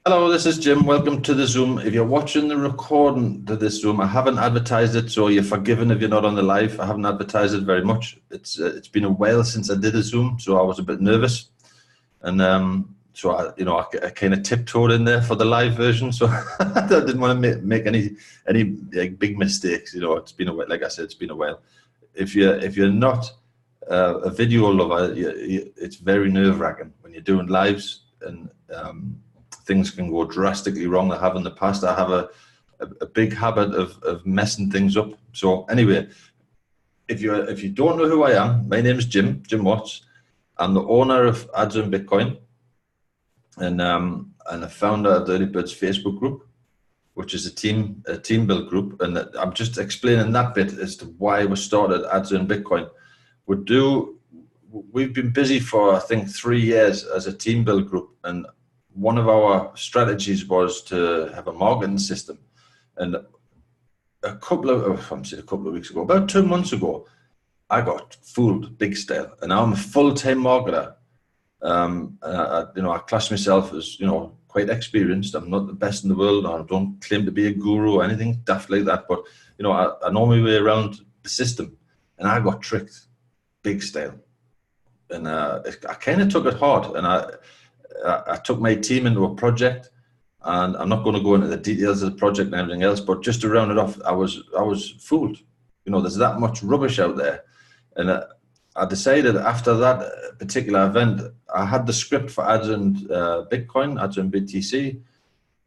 Hello, this is Jim. Welcome to the Zoom. If you're watching the recording to this Zoom, I haven't advertised it, so you're forgiven if you're not on the live. I haven't advertised it very much. It's been a while since I did a Zoom, so I was a bit nervous, and so I kind of tiptoed in there for the live version. So I didn't want to make any like big mistakes. It's been a while. Like I said, it's been a while. If you're not a video lover, it's very nerve-wracking when you're doing lives and. Things can go drastically wrong. I have in the past. I have a big habit of messing things up. So anyway, if you don't know who I am, my name is Jim Watts. I'm the owner of Ads on Bitcoin, and the founder of the Early Birds Facebook group, which is a team build group. And I'm just explaining that bit as to why we started Ads on Bitcoin. We've been busy for I think 3 years as a team build group, and one of our strategies was to have a marketing system. And a couple of weeks ago, about 2 months ago, I got fooled big style. And I'm a full-time marketer. I class myself as, quite experienced. I'm not the best in the world. I don't claim to be a guru or anything daft like that. But, I know my way around the system. And I got tricked big style. And I kind of took it hard. And I took my team into a project, and I'm not going to go into the details of the project and everything else, but just to round it off, I was fooled. There's that much rubbish out there. And I decided after that particular event, I had the script for Ads on Bitcoin, Ads on BTC.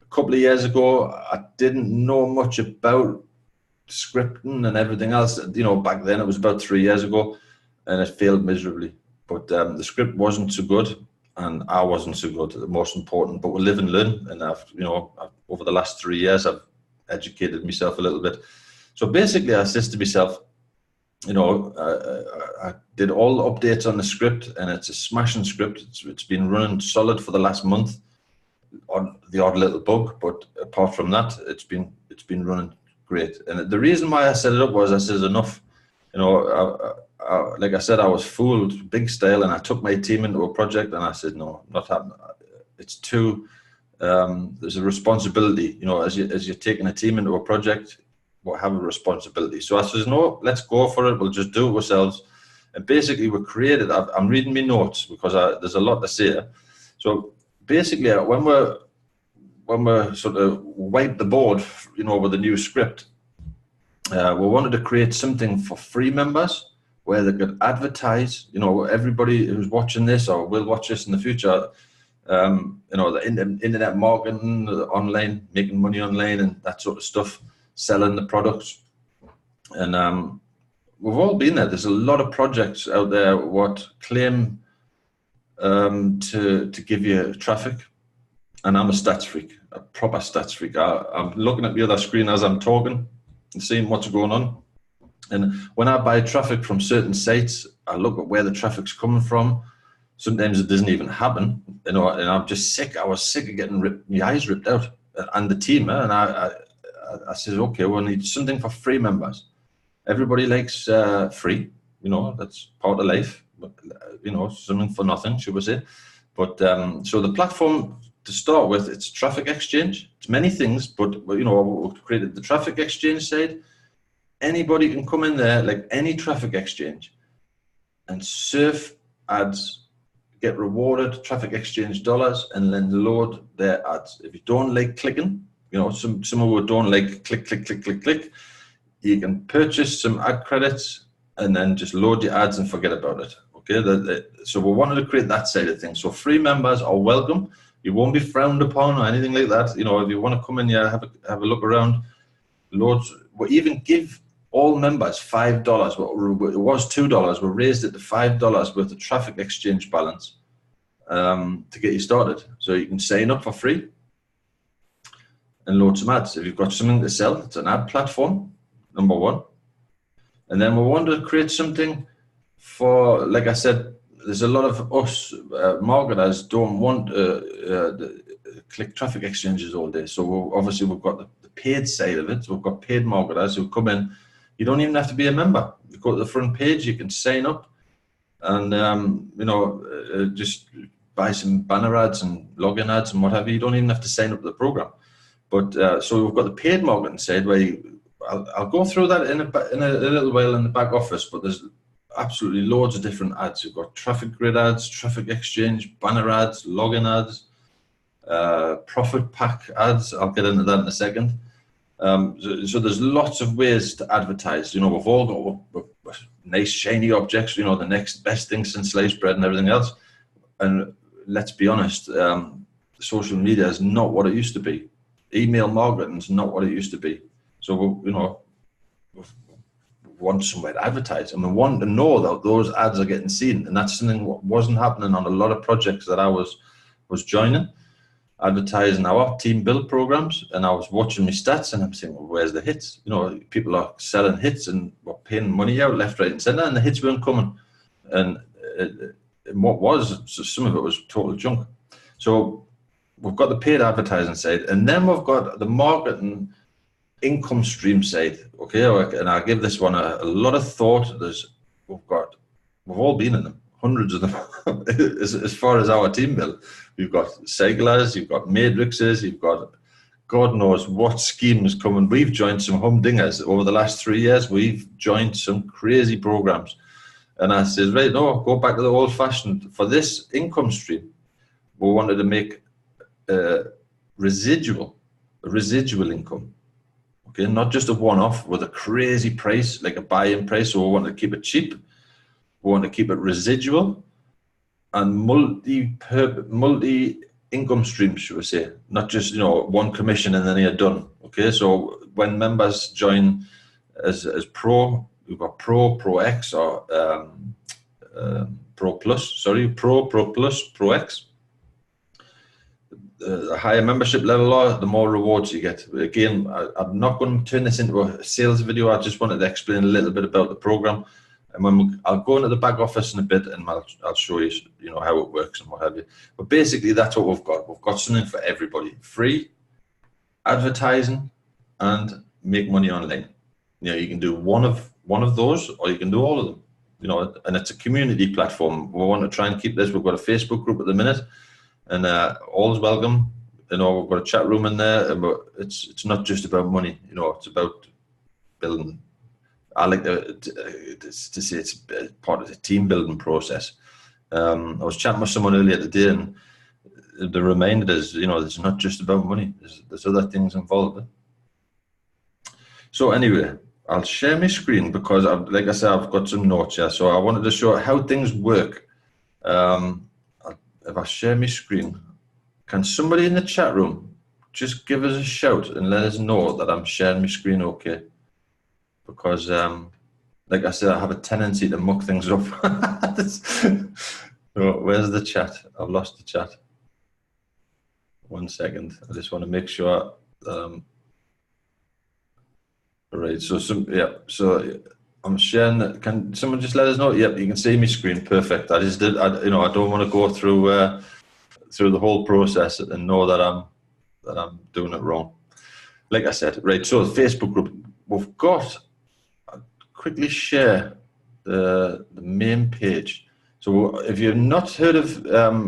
A couple of years ago, I didn't know much about scripting and everything else. Back then, it was about 3 years ago, and it failed miserably. But the script wasn't so good. And I wasn't so good, the most important, but we live and learn. And I've over the last 3 years, I've educated myself a little bit. So basically, I said to myself, I did all the updates on the script, and it's a smashing script. It's been running solid for the last month, on the odd little bug, but apart from that, it's been running great. And the reason why I set it up was I said enough, like I said, I was fooled big style, and I took my team into a project, and I said, no, not happening. It's too, there's a responsibility, as you're taking a team into a project, we'll have a responsibility. So I said, no, let's go for it. We'll just do it ourselves. And basically we created, I'm reading my notes because there's a lot to say. So basically when we're sort of wiped the board, with the new script, we wanted to create something for free members, where they could advertise, everybody who's watching this or will watch this in the future, the internet marketing, online, making money online and that sort of stuff, selling the products. And we've all been there. There's a lot of projects out there what claim to give you traffic. And I'm a stats freak, a proper stats freak. I'm looking at the other screen as I'm talking and seeing what's going on. And when I buy traffic from certain sites, I look at where the traffic's coming from. Sometimes it doesn't even happen, and I'm just sick. I was sick of getting my eyes ripped out, and the team. And I said, okay, we'll need something for free members. Everybody likes free, that's part of life. But, something for nothing, should we say? But so the platform to start with, it's traffic exchange. It's many things, but we created the traffic exchange side. Anybody can come in there, like any traffic exchange, and surf ads, get rewarded traffic exchange dollars, and then load their ads. If you don't like clicking, some who don't like click, you can purchase some ad credits and then just load your ads and forget about it. Okay, so we wanted to create that side of things. So free members are welcome. You won't be frowned upon or anything like that. If you want to come in here, have a look around, loads. We even give all members $5. It was $2. We raised it to $5 worth of traffic exchange balance to get you started. So you can sign up for free and load some ads. If you've got something to sell, it's an ad platform, number one. And then we want to create something for, like I said, there's a lot of us marketers don't want to click traffic exchanges all day. So obviously we've got the paid side of it. So we've got paid marketers who come in. You don't even have to be a member. You go to the front page, you can sign up, and just buy some banner ads and login ads and whatever. You don't even have to sign up to the program. But so we've got the paid marketing side where I'll go through that in a little while in the back office, but there's absolutely loads of different ads. You've got traffic grid ads, traffic exchange, banner ads, login ads, profit pack ads. I'll get into that in a second. So there's lots of ways to advertise. You know, we've all got nice shiny objects, you know, the next best thing since sliced bread and everything else. And let's be honest, social media is not what it used to be. Email marketing is not what it used to be. So, you know, we want somewhere to advertise, and we want to know that those ads are getting seen. And that's something that wasn't happening on a lot of projects that I was joining, advertising our team build programs. And I was watching my stats and I'm saying, well, where's the hits? You know, people are selling hits and we're paying money out left, right and center, and the hits weren't coming. And what was, so some of it was total junk. So we've got the paid advertising side, and then we've got the marketing income stream side. Okay, and I give this one a lot of thought. We've all been in them, hundreds of them. as far as our team build, we've got cyclers, you've got matrixes, you've got God knows what schemes coming. We've joined some humdingers over the last 3 years. We've joined some crazy programs, and I said, right, no, go back to the old fashioned. For this income stream, we wanted to make residual income. Okay, not just a one-off with a crazy price, like a buy-in price. So we want to keep it cheap. We want to keep it residual and multi-income streams, should we say? Not just, you know, one commission and then you're done. Okay, so when members join as Pro, we've got Pro X, or Pro Plus. Sorry, Pro Plus, Pro X. The higher membership level are, the more rewards you get. Again, I'm not going to turn this into a sales video. I just wanted to explain a little bit about the program, and I'll go into the back office in a bit, and I'll show you, you know, how it works and what have you. But basically, that's what we've got. We've got something for everybody: free advertising and make money online. You know, you can do one of those, or you can do all of them. You know, and it's a community platform. We want to try and keep this. We've got a Facebook group at the minute. And all is welcome. You know, we've got a chat room in there, but it's not just about money. You know, it's about building. I like to say it's part of the team building process. I was chatting with someone earlier today, and they reminded us, you know, it's not just about money. There's other things involved. So anyway, I'll share my screen because, like I said, I've got some notes here. So I wanted to show how things work. If I share my screen, can somebody in the chat room just give us a shout and let us know that I'm sharing my screen okay? Because, like I said, I have a tendency to muck things up. So where's the chat? I've lost the chat. 1 second. I just want to make sure. Right. So So I'm sharing that. Can someone just let us know? Yep, you can see my screen. Perfect. I just did. You know, I don't want to go through the whole process and know that I'm doing it wrong. Like I said, right. So the Facebook group, we've got. I'll quickly share the main page. So if you've not heard of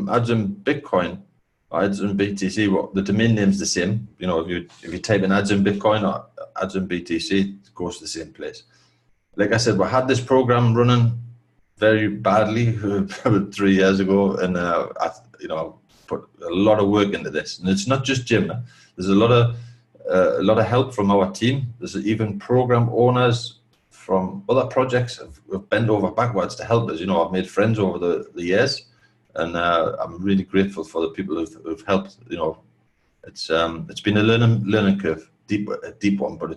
Ads in Bitcoin, or Ads in BTC, well, the domain name's the same. You know, if you type in Ads in Bitcoin or Ads in BTC, it goes to the same place. Like I said, we had this program running very badly about 3 years ago, and you know, put a lot of work into this. And it's not just Jim. There's a lot of help from our team. There's even program owners from other projects have bent over backwards to help us. You know, I've made friends over the years, and I'm really grateful for the people who've helped. You know, it's been a learning curve, a deep one, but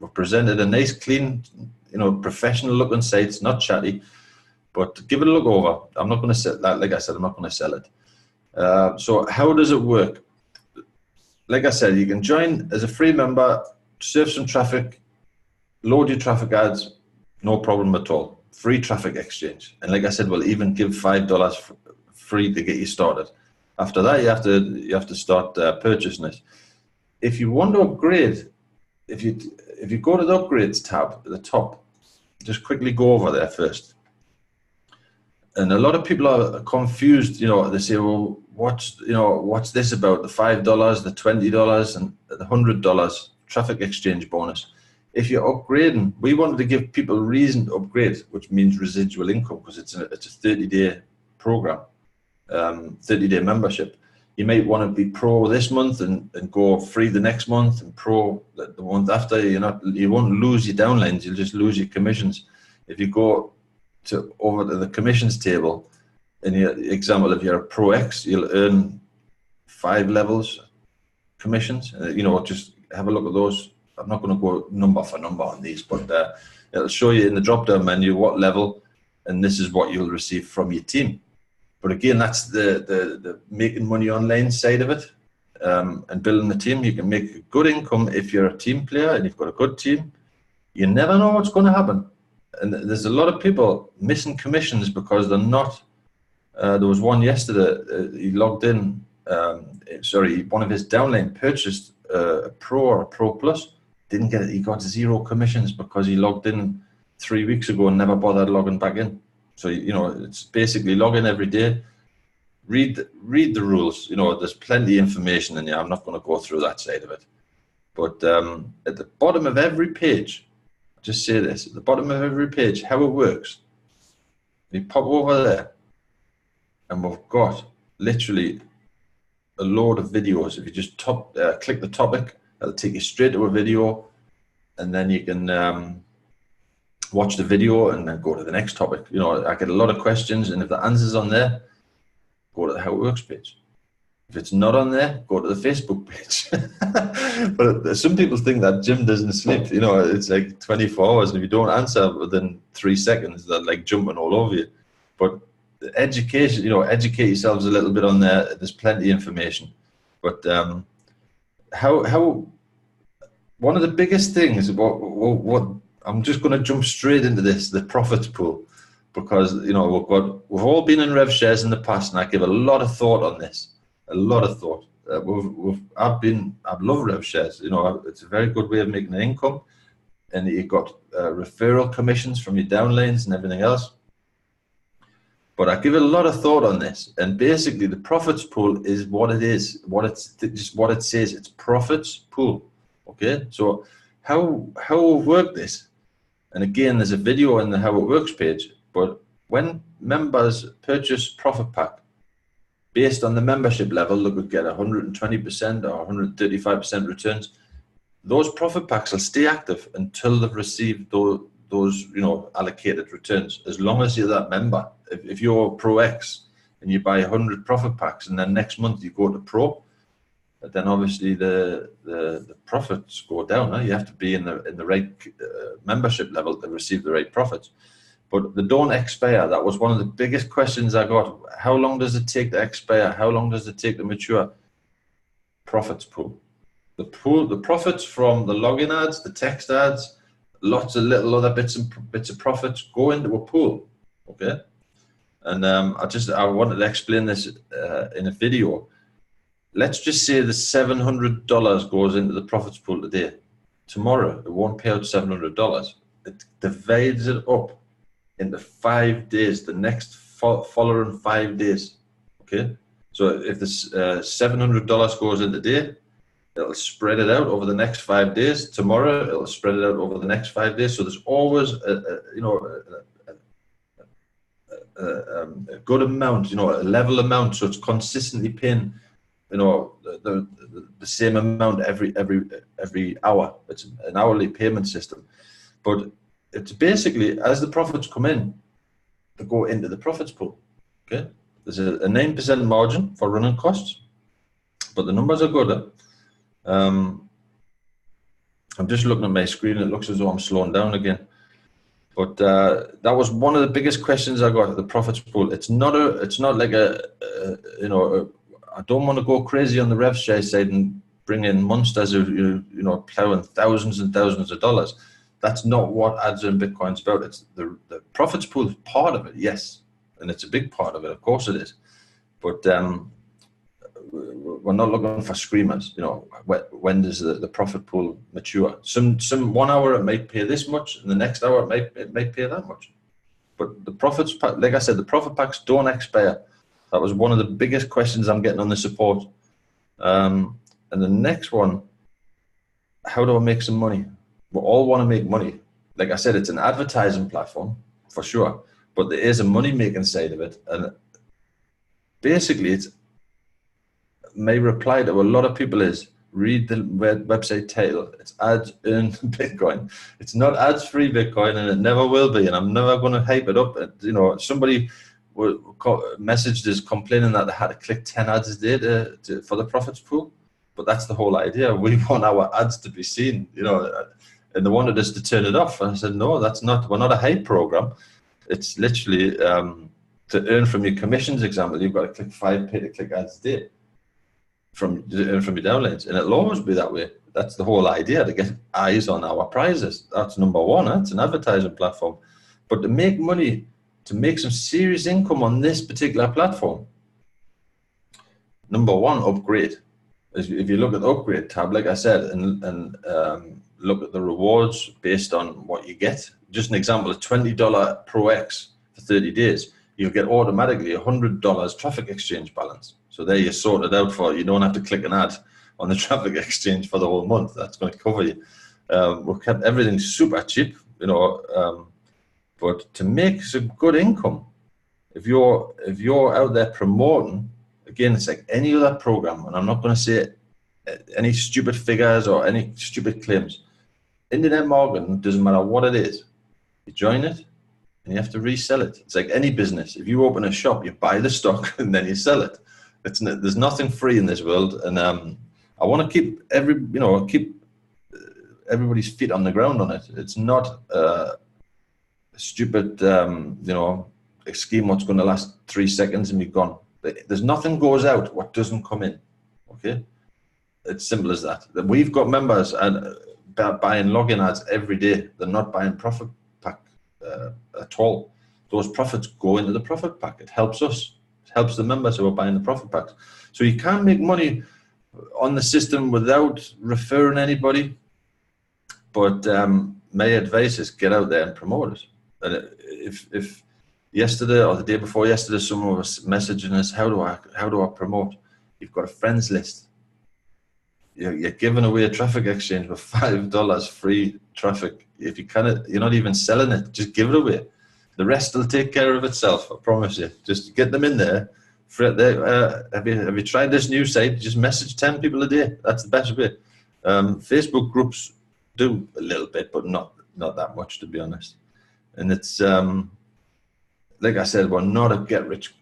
we've presented a nice, clean, you know, professional looking site. It's not chatty, but give it a look over. I'm not going to sell that. Like I said, I'm not going to sell it. So how does it work? Like I said, you can join as a free member, surf some traffic, load your traffic ads, no problem at all. Free traffic exchange. And like I said, we'll even give $5 free to get you started. After that, you have to start purchasing it. If you want to upgrade, if you go to the upgrades tab at the top, just quickly go over there first. And a lot of people are confused. They say, well, what's this about the $5, the $20, and the $100 traffic exchange bonus? If you're upgrading, we wanted to give people reason to upgrade, which means residual income, because it's a 30-day program, 30-day membership. You might want to be pro this month and go free the next month and pro the month after. You won't lose your downlines, you'll just lose your commissions. If you go over to the commissions table, in your example, if you're a Pro X, you'll earn 5 levels commissions. Just have a look at those. I'm not going to go number for number on these, but it'll show you in the drop-down menu what level, and this is what you'll receive from your team. But again, that's the making money online side of it, and building a team. You can make a good income if you're a team player and you've got a good team. You never know what's going to happen. And there's a lot of people missing commissions because they're not. There was one yesterday, he logged in, one of his downline purchased a Pro or a Pro Plus, didn't get it. He got 0 commissions because he logged in 3 weeks ago and never bothered logging back in. So, it's basically log in every day, read the rules. There's plenty of information in here. I'm not going to go through that side of it. But at the bottom of every page, just say this, at the bottom of every page, how it works. You pop over there, and we've got literally a load of videos. If you just click the topic, it'll take you straight to a video, and then you can watch the video and then go to the next topic. I get a lot of questions, and if the answer's on there, go to the How It Works page. If it's not on there, go to the Facebook page. But some people think that Jim doesn't sleep. It's like 24 hours, and if you don't answer within 3 seconds, they're like jumping all over you. But education, educate yourselves a little bit on there. There's plenty of information. But how one of the biggest things about what I'm just going to jump straight into this, the profits pool, because we've all been in rev shares in the past, and I give a lot of thought on this. A lot of thought. I've loved rev shares. It's a very good way of making an income, and you've got referral commissions from your downlines and everything else. But I give it a lot of thought on this, and basically the profits pool is what it is. Just what it says. It's profits pool. Okay. So how we work this, and again, there's a video in the How It Works page. But when members purchase Profit Pack, based on the membership level, they could get 120% or 135% returns. Those profit packs will stay active until they've received those allocated returns. As long as you're that member, if you're Pro X and you buy 100 profit packs, and then next month you go to Pro, then obviously the profits go down. Huh? You have to be in the right membership level to receive the right profits. But they don't expire. That was one of the biggest questions I got. How long does it take to expire? How long does it take to mature? Profits pool. The profits from the login ads, the text ads, lots of little other bits of profits go into a pool. Okay. And I wanted to explain this in a video. Let's just say the $700 goes into the profits pool today. Tomorrow, it won't pay out $700. It divides it up into 5 days, the next following 5 days. Okay, so if this $700 goes in today, it'll spread it out over the next 5 days. Tomorrow, it'll spread it out over the next 5 days. So there's always a good amount, a level amount, so it's consistently paying, the same amount every hour. It's an hourly payment system, but it's basically, as the profits come in, they go into the profits pool. Okay, there's a 9% margin for running costs, but the numbers are good. I'm just looking at my screen. It looks as though I'm slowing down again. But that was one of the biggest questions I got at the profits pool. It's not like I don't want to go crazy on the rev share side and bring in monsters who plowing thousands and thousands of dollars. That's not what Ads Earn Bitcoin's about. It's the profits pool is part of it, yes, and it's a big part of it. Of course it is, but we're not looking for screamers. When does the profit pool mature? Some 1 hour it might pay this much, and the next hour it might pay that much. But the profits, like I said, the profit packs don't expire. That was one of the biggest questions I'm getting on the support. And the next one, how do I make some money? We all want to make money. Like I said, it's an advertising platform for sure, but there is a money making side of it. And basically, it's my reply to a lot of people is read the website title. It's ads earn Bitcoin. It's not ads free Bitcoin, and it never will be. And I'm never going to hype it up. You know, somebody messaged us complaining that they had to click 10 ads a day for the profits pool. But that's the whole idea. We want our ads to be seen, you know, and they wanted us to turn it off. And I said, no, that's not, we're not a hype program. It's literally to earn from your commissions example, you've got to click 5 pay to click ads a day to earn from your downloads. And it'll always be that way. That's the whole idea, to get eyes on our prizes. That's number one. It's an advertising platform. But to make money, to make some serious income on this particular platform, number one, upgrade. If you look at the upgrade tab, like I said, and look at the rewards based on what you get. Just an example, a $20 Pro X for 30 days, you'll get automatically $100 traffic exchange balance. So there you're sorted out for, you don't have to click an ad on the traffic exchange for the whole month. That's going to cover you. We've kept everything super cheap, you know, but to make some good income, if you're out there promoting, again, it's like any other program, and I'm not going to say any stupid figures or any stupid claims. Internet marketing, doesn't matter what it is. You join it and you have to resell it. It's like any business. If you open a shop, you buy the stock and then you sell it. There's nothing free in this world, and I want to keep everybody's feet on the ground on it. It's not a stupid, you know, a scheme what's going to last 3 seconds and be gone. There's nothing goes out what doesn't come in. Okay, it's simple as that. We've got members and buying login ads every day. They're not buying profit pack at all. Those profits go into the profit pack. It helps us. It helps the members who are buying the profit packs. So you can make money on the system without referring anybody. But my advice is get out there and promote it. And if yesterday or the day before yesterday, someone was messaging us, how do I promote? You've got a friends list. You're giving away a traffic exchange with $5 free traffic. If you can't, you're not even selling it. Just give it away. The rest will take care of itself. I promise you. Just get them in there. Have you tried this new site? Just message 10 people a day. That's the best way. Facebook groups do a little bit, but not that much, to be honest. And it's like I said, we're not a get-rich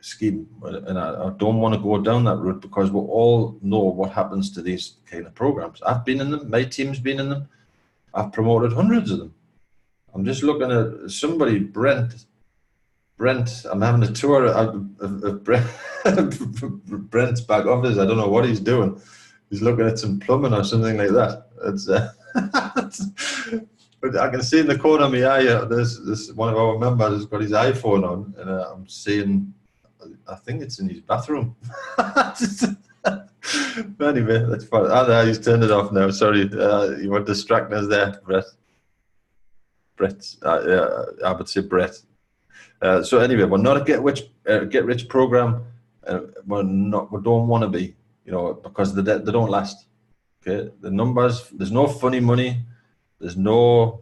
scheme, and I don't want to go down that route, because we all know what happens to these kind of programs. I've been in them. My team's been in them. I've promoted hundreds of them. I'm just looking at somebody, Brent. I'm having a tour of Brent's back office. I don't know what he's doing. He's looking at some plumbing or something like that. But I can see in the corner of my eye, there's one of our members has got his iPhone on, and I'm seeing, I think it's in his bathroom. Anyway, that's fine. No, he's turned it off now. Sorry, you were distracting us there, Brett. I would say Brett. So anyway, we're not a get rich program. We don't want to be, you know, because they don't last. Okay, the numbers. There's no funny money. There's no,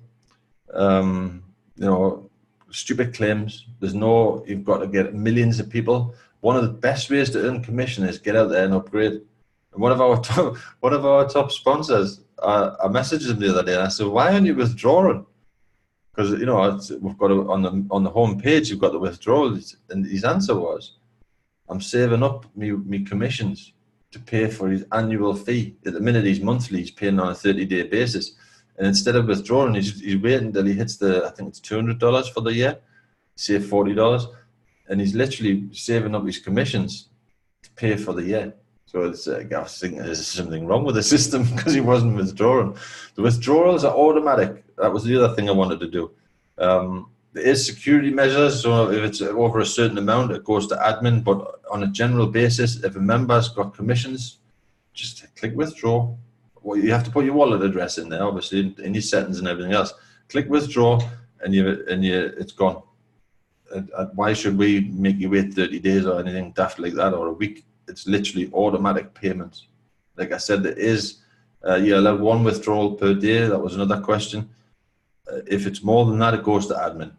you know, stupid claims. There's no, you've got to get millions of people. One of the best ways to earn commission is get out there and upgrade. And one of our top sponsors, I messaged him the other day and I said, "Why aren't you withdrawing?" Because, you know, we've got on the home page, you've got the withdrawals, and his answer was, "I'm saving up me commissions to pay for his annual fee. At the minute, he's monthly, he's paying on a 30-day basis. And instead of withdrawing, he's waiting until he hits I think it's $200 for the year, save $40. And he's literally saving up his commissions to pay for the year. So it's, I think there's something wrong with the system because he wasn't withdrawing. The withdrawals are automatic. That was the other thing I wanted to do. There is security measures. So if it's over a certain amount, it goes to admin. But on a general basis, if a member's got commissions, just click withdraw. Well, you have to put your wallet address in there, obviously, in your settings and everything else. Click withdraw, and it's gone. Why should we make you wait 30 days or anything daft like that, or a week? It's literally automatic payments. Like I said, there is you'll have one withdrawal per day. That was another question. If it's more than that, it goes to admin.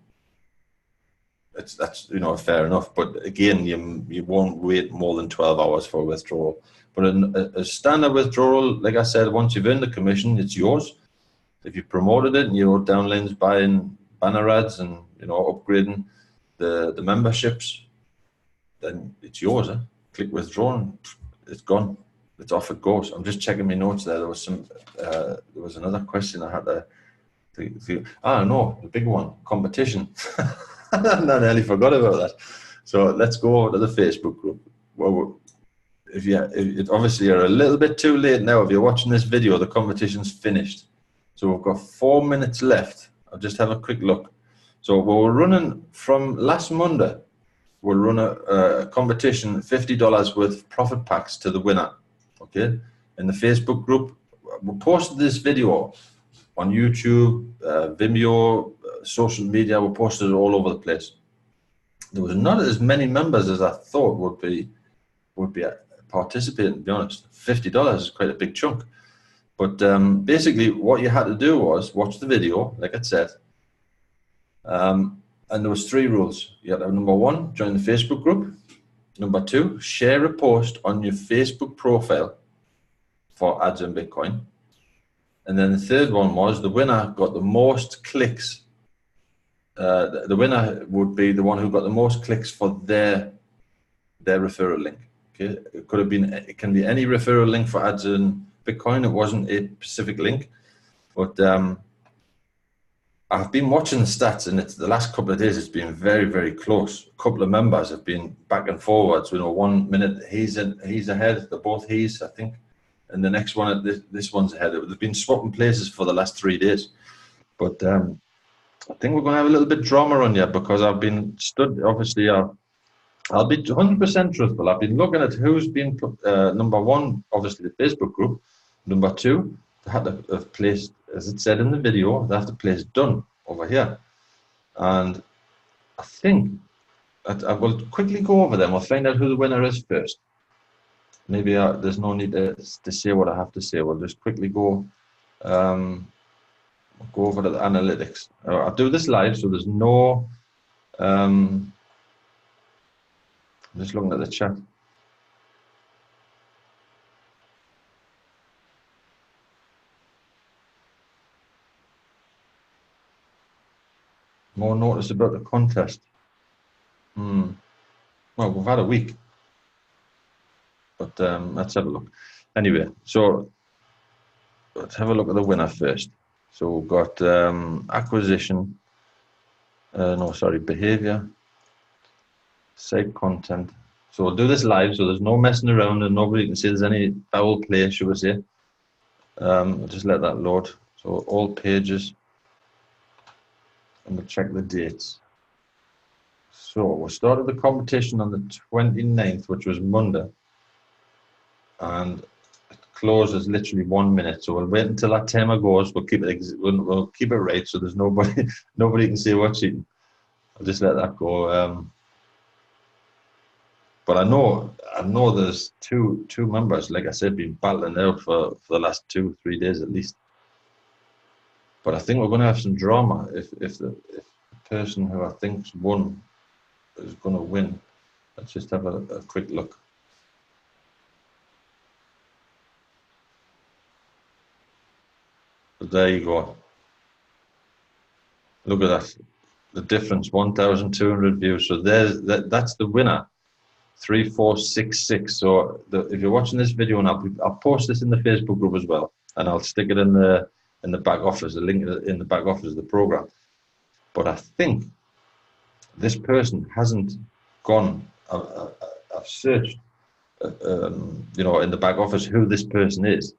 That's fair enough. But again, you won't wait more than 12 hours for a withdrawal. But a standard withdrawal, like I said, once you've earned the commission, it's yours. If you promoted it and you're downlines buying banner ads and upgrading the memberships, then it's yours. Click withdraw and it's gone. It's off it goes. I'm just checking my notes there. There was another question I had to no, the big one, competition. I nearly forgot about that. So let's go over to the Facebook group. Well, obviously you're a little bit too late now. If you're watching this video, the competition's finished. So we've got 4 minutes left. I'll just have a quick look. So we're running from last Monday. We'll run a competition, $50 worth of profit packs to the winner. Okay, in the Facebook group, we posted this video on YouTube, Vimeo, social media. We posted it all over the place. There was not as many members as I thought would be participating. To be honest, $50 is quite a big chunk. But basically, what you had to do was watch the video, like I said. And there was 3 rules. You had to have number 1, join the Facebook group. Number 2, share a post on your Facebook profile for ads on Bitcoin. And then the third one was the winner got the most clicks. The winner would be the one who got the most clicks for their referral link. Okay, it can be any referral link for ads in Bitcoin. It wasn't a specific link, but I've been watching the stats, and the last couple of days it's been very, very close. A couple of members have been back and forwards. 1 minute he's ahead. They're both he's, I think, and the next one, this one's ahead. They've been swapping places for the last 3 days, but I think we're going to have a little bit drama on you because I've been stood. Obviously, I'll be 100% truthful. I've been looking at who's been number 1, obviously the Facebook group. Number 2, they had to have placed, as it said in the video, they have to place done over here. And I think I will quickly go over them. We'll find out who the winner is first. Maybe there's no need to say what I have to say. We'll just quickly go over to the analytics. I'll do this live, so there's no... I'm just looking at the chat. More notice about the contest. Well, we've had a week, but let's have a look. Anyway, so let's have a look at the winner first. So we've got acquisition, behavior, site content. So we'll do this live, so there's no messing around and nobody can say there's any foul play, should we say. I'll just let that load. So all pages. And we'll check the dates. So we started the competition on the 29th, which was Monday, and it closes literally 1 minute. So we'll wait until that timer goes. We'll keep it right, so there's nobody can say what's cheating. I'll just let that go. But I know there's two members, like I said, been battling out for the last 2-3 days at least. But I think we're going to have some drama if the person who I think's won is going to win. Let's just have a quick look. So there you go. Look at that. The difference, 1,200 views. So that's the winner, 3466. So if you're watching this video now, I'll post this in the Facebook group as well, and I'll stick it in the back office, a link in the back office of the program. But I think this person hasn't gone. I've searched, in the back office who this person is,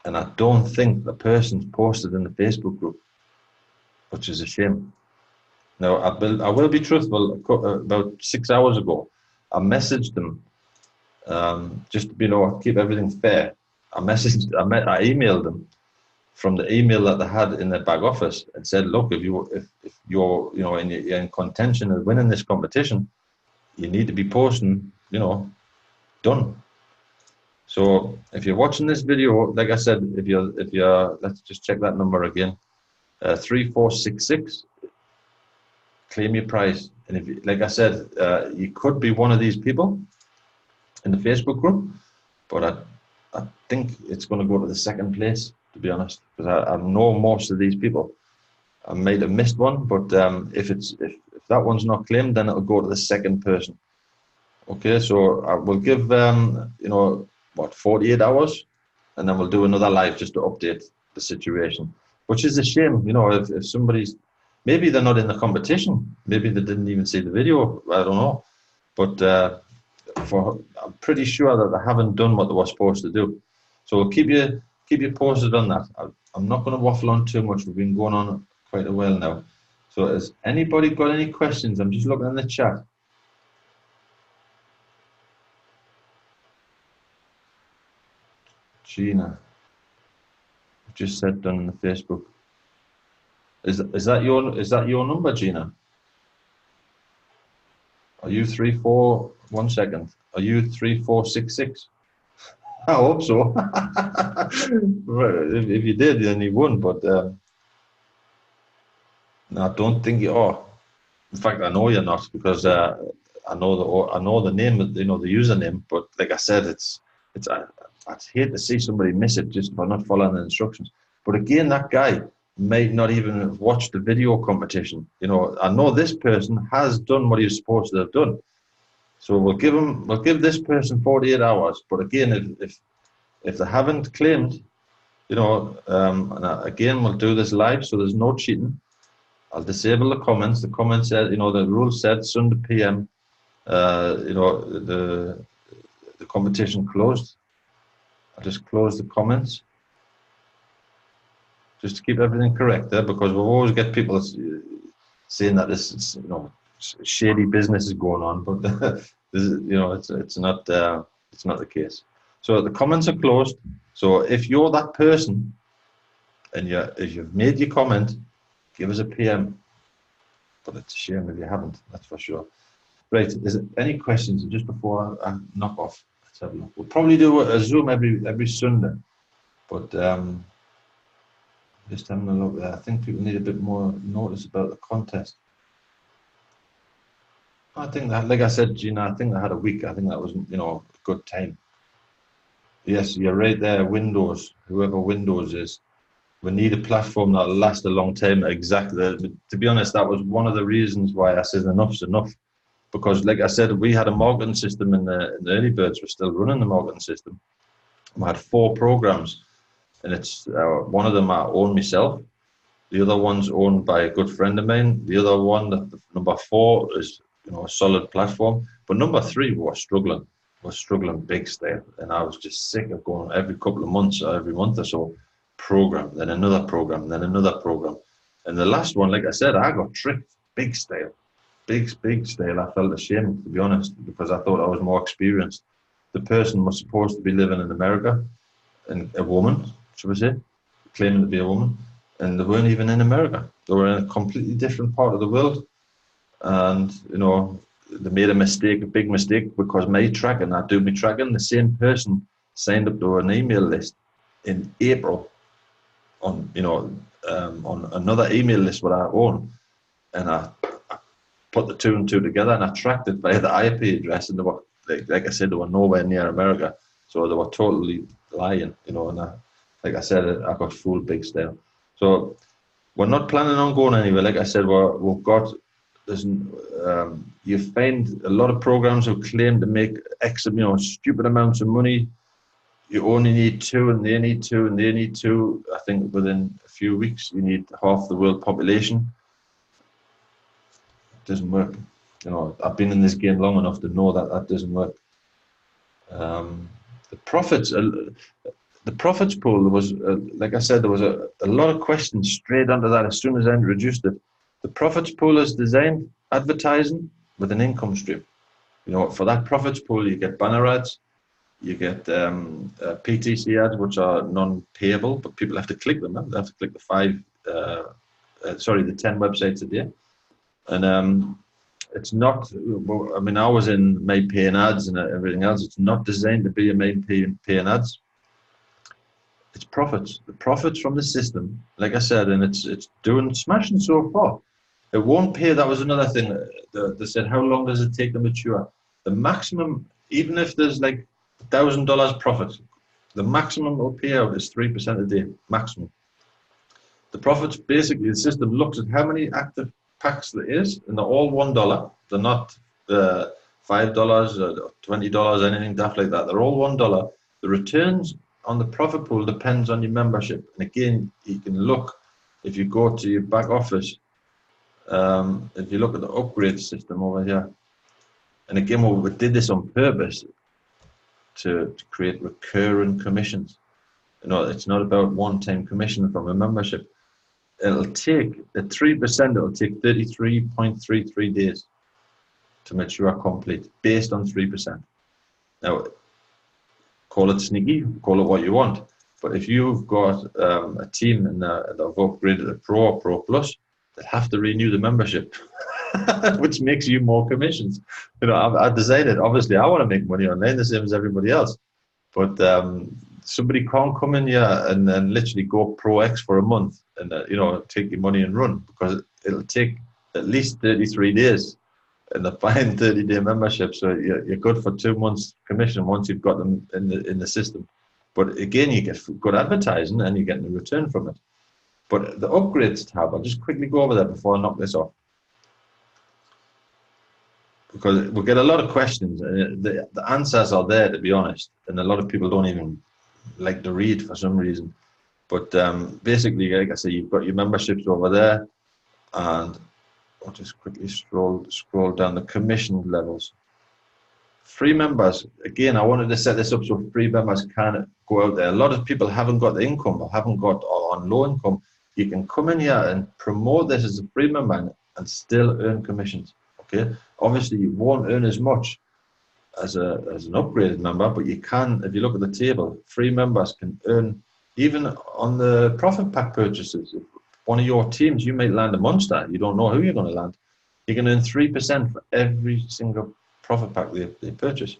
and I don't think the person's posted in the Facebook group, which is a shame. Now I will be truthful. About 6 hours ago, I messaged them, just keep everything fair. I emailed them. from the email that they had in their back office and said, look, if you're you're in contention of winning this competition, you need to be posting, done. So if you're watching this video, like I said, if you're let's just check that number again, 3466, claim your prize. And if, like I said, you could be one of these people in the Facebook group, but I think it's going to go to the second place, to be honest, because I know most of these people. I might have missed one, but if that one's not claimed, then it'll go to the second person. Okay, so I will give 48 hours, and then we'll do another live just to update the situation. Which is a shame, if somebody's, maybe they're not in the competition, maybe they didn't even see the video, I don't know, but I'm pretty sure that they haven't done what they were supposed to do. So we'll keep you posted on that. I'm not going to waffle on too much. We've been going on quite a while now. So has anybody got any questions? I'm just looking in the chat. Gina just said done on the Facebook. Is that your number, Gina? Are you 1 second? Are you 3466? I hope so. If you did, then you won. But no, I don't think you are. In fact, I know you're not, because I know the name, the username. But like I said, I'd hate to see somebody miss it just for not following the instructions. But again, that guy might not even have watched the video competition. I know this person has done what he was supposed to have done. So we'll give this person 48 hours. But again, if they haven't claimed, and again, we'll do this live, so there's no cheating. I'll disable the comments. The comments said, the rule said Sunday PM, the competition closed. I'll just close the comments, just to keep everything correct there, because we'll always get people saying that this is, shady business is going on, but this is, it's not the case. So the comments are closed. So if you're that person and if you've made your comment, give us a PM. But it's a shame if you haven't, that's for sure. Right, is there any questions just before I knock off? Let's have a look. We'll probably do a Zoom every Sunday, but just having a look there. I think people need a bit more notice about the contest. I think that, like I said, Gina, I think I had a week. I think that was, a good time. Yes, you're right there. Windows, whoever Windows is, we need a platform that'll last a long time. Exactly. To be honest, that was one of the reasons why I said enough's enough. Because, like I said, we had a marketing system in the early birds. We're still running the marketing system. We had 4 programs, and it's one of them I own myself. The other one's owned by a good friend of mine. The other one, number 4, is a solid platform. But number 3, we're struggling. We're struggling big style, and I was just sick of going every couple of months or every month or so, program, then another program, then another program. And the last one, like I said, I got tricked big style. Big style. I felt ashamed, to be honest, because I thought I was more experienced. The person was supposed to be living in America, and a woman, should we say, claiming to be a woman, and they weren't even in America. They were in a completely different part of the world, and they made a mistake, a big mistake, because I do my tracking. The same person signed up to an email list in April on another email list what I own, and I put the 2 and 2 together, and I tracked it by the IP address, and they were, like I said, they were nowhere near America, so they were totally lying, and like I said, I got fooled big style. So we're not planning on going anywhere. Like I said, you find a lot of programs who claim to make stupid amounts of money. You only need 2, and they need 2, and they need 2. I think within a few weeks you need half the world population. Doesn't work. I've been in this game long enough to know that doesn't work. The profits pool was, like I said, there was a lot of questions straight under that as soon as I introduced it. The profits pool is designed advertising with an income stream. For that profits pool, you get banner ads, You get PTC ads, which are non-payable, but people have to click them. They have to click the 10 websites a day. And it's not, I mean, I was in my paying ads and everything else. It's not designed to be a main paying ads. It's profits. The profits from the system, like I said, and it's doing smashing so far. It won't pay. That was another thing. They said, how long does it take to mature? The maximum, even if there's like $1,000 profit, the maximum will pay out is 3% a day, maximum. The profits, basically, the system looks at how many active packs there is, and they're all $1. They're not $5 or $20, anything daft like that. They're all $1. The returns on the profit pool depends on your membership. And again, you can look, if you go to your back office, if you look at the upgrade system over here, and again, we did this on purpose to create recurring commissions. You know, it's not about one-time commission from a membership. It'll take, at 3%, it'll take 33.33 days to mature complete, based on 3%. Now, call it sneaky, call it what you want, but if you've got a team and they've upgraded to Pro or Pro Plus, they'll have to renew the membership, which makes you more commissions. You know, I've decided, obviously, I want to make money online the same as everybody else, but somebody can't come in here and then literally go Pro X for a month and you know, take your money and run, because it'll take at least 33 days and a fine 30-day membership. So you're good for 2 months commission once you've got them in the system. But again, you get good advertising and you're getting a return from it. But the upgrades tab, I'll just quickly go over there before I knock this off, because we get a lot of questions. The answers are there, to be honest, and a lot of people don't even like to read for some reason. But basically, like I say, you've got your memberships over there, and I'll just quickly scroll down the commission levels. Free members, again, I wanted to set this up so free members can go out there. A lot of people haven't got the income or haven't got, or on low income. You can come in here and promote this as a free member and still earn commissions. Okay, obviously you won't earn as much as an upgraded member, but you can, if you look at the table, free members can earn, even on the profit pack purchases. If one of your teams, you might land a monster, you don't know who you're going to land, you can earn 3% for every single profit pack they purchase.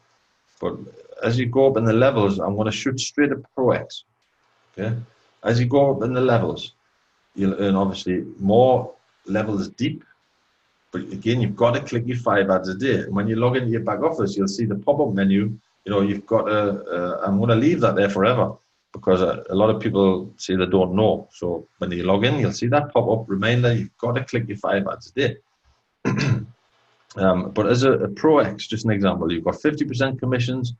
But as you go up in the levels, I'm going to shoot straight at Pro X. Okay, as you go up in the levels, you'll earn obviously more levels deep. But again, you've got to click your 5 ads a day. And when you log into your back office, you'll see the pop-up menu. You know, you've got to, I'm going to leave that there forever, because a lot of people say they don't know. So when you log in, you'll see that pop-up reminder. You've got to click your 5 ads a day. But as a Pro X, just an example, you've got 50% commissions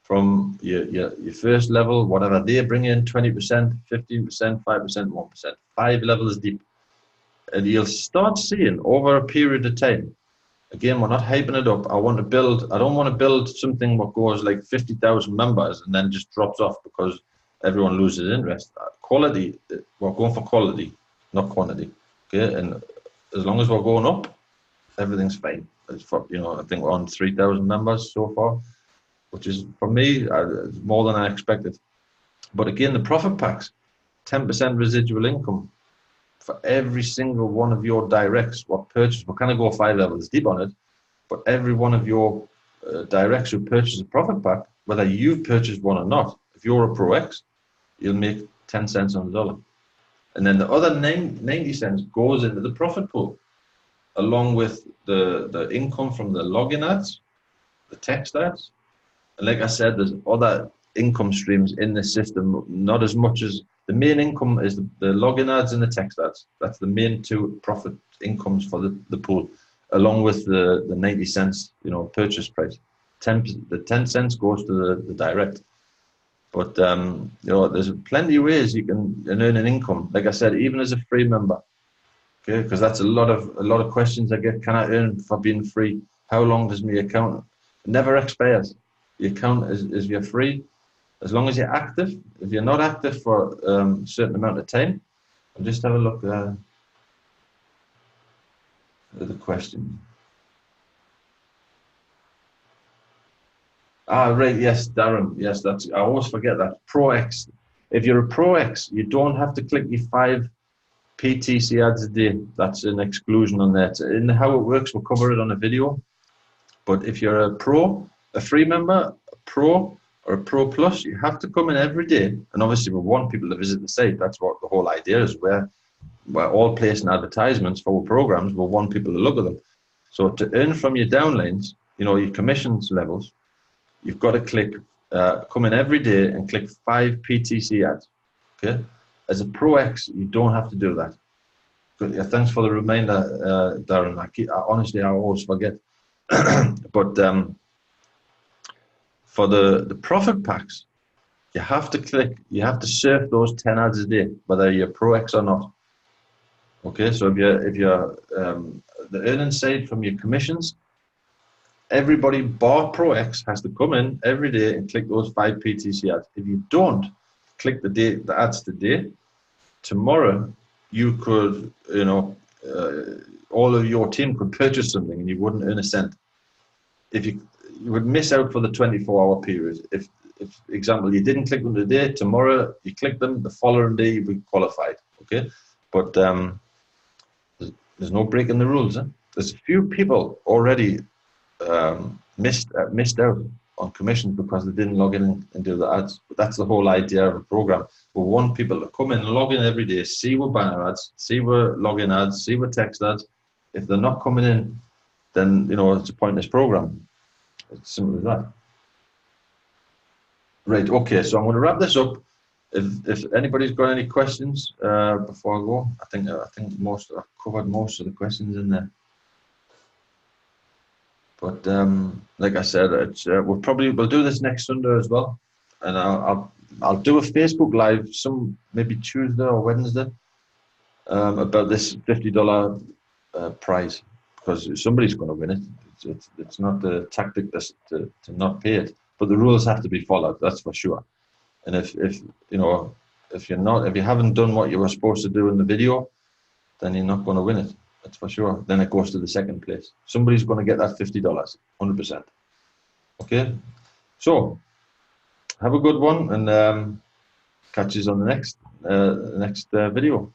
from your first level, whatever they bring in, 20%, 15%, 5%, 1%, 5 levels deep. And you'll start seeing over a period of time. Again, we're not hyping it up. I don't want to build something that goes like 50,000 members and then just drops off because everyone loses interest. Quality, we're going for quality, not quantity. Okay, and as long as we're going up, everything's fine. It's for, you know, I think we're on 3,000 members so far, which is, for me, more than I expected. But again, the profit packs, 10% residual income for every single one of your directs what purchase. We're kind of go 5 levels deep on it, but every one of your directs who purchase a profit pack, whether you've purchased one or not, if you're a Pro X, you'll make 10 cents on the dollar. And then the other 90 cents goes into the profit pool, along with the income from the login ads, the text ads. And like I said, there's other income streams in the system, not as much as the main income is the login ads and the text ads. That's the main 2 profit incomes for the pool, along with the 90 cents, you know, purchase price. The 10 cents goes to the direct. But you know, there's plenty of ways you can earn an income. Like I said, even as a free member. Okay, because that's a lot of questions I get. Can I earn for being free? How long does my account? It never expires. The account is you're free as long as you're active. If you're not active for a certain amount of time, I'll just have a look at the question. Ah, right. Yes, Darren. Yes, that's. I always forget that. Pro X. If you're a Pro X, you don't have to click your 5 PTC ads a day. That's an exclusion on that. And how it works, we'll cover it on a video. But if you're a Pro, a free member, a Pro, or a Pro Plus, you have to come in every day. And obviously, we want people to visit the site. That's what the whole idea is. We're all placing advertisements for our programs. We want people to look at them. So to earn from your downlines, you know, your commissions levels, you've got to click, come in every day and click 5 PTC ads. Okay. As a Pro X, you don't have to do that. But, yeah, thanks for the reminder, Darren. Honestly, I always forget. But for the profit packs, you have to click, you have to surf those 10 ads a day, whether you're Pro X or not. Okay, so if you're the earning side from your commissions, everybody bar Pro X has to come in every day and click those 5 PTC ads. If you don't click the ads today, tomorrow you could, you know, all of your team could purchase something and you wouldn't earn a cent. If you would miss out for the 24-hour period. If example, you didn't click them today, tomorrow you click them, the following day you'll be qualified. Okay, but there's no breaking the rules. There's a few people already missed out on commissions because they didn't log in and do the ads. But that's the whole idea of a program. We want people to come in and log in every day, see what banner ads, see what login ads, see what text ads. If they're not coming in, then you know it's a pointless program. It's simple as that. Right. Okay. So I'm going to wrap this up. If anybody's got any questions before I go, I think I've covered most of the questions in there. But like I said, it's we'll do this next Sunday as well, and I'll do a Facebook Live maybe Tuesday or Wednesday about this $50 prize, because somebody's going to win it. It's not the tactic to not pay it, but the rules have to be followed. That's for sure. And if you haven't done what you were supposed to do in the video, then you're not going to win it. That's for sure. Then it goes to the second place. Somebody's going to get that $50, 100%. Okay. So have a good one, and catch you on the next video.